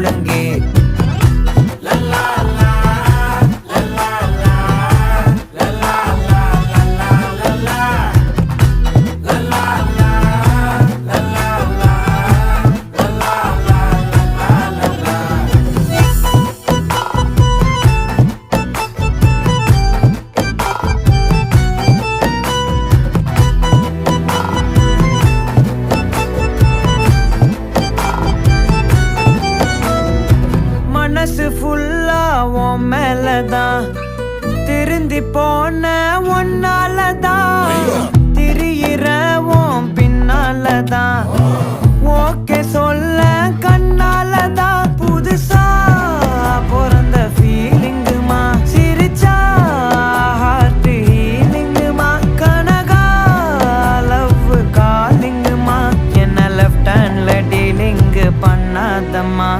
ஒழுங்கே. மனசு ஃபுல்லா உன் மேலதான், திருந்தி போன ஒன்னாலதான், திரியிற உன் பின்னாலதான், ஓகே சொல்ல கண்ணாலதான். புதுசா பிறந்த ஃபீலிங்குமா, சிரிச்சா ஹார்ட் ஹீலிங்குமா, கனகா லவ் காலிங்குமா, என்ன லெஃப்ட் ஹேண்ட்ல டீலிங் பண்ணாதம்மா.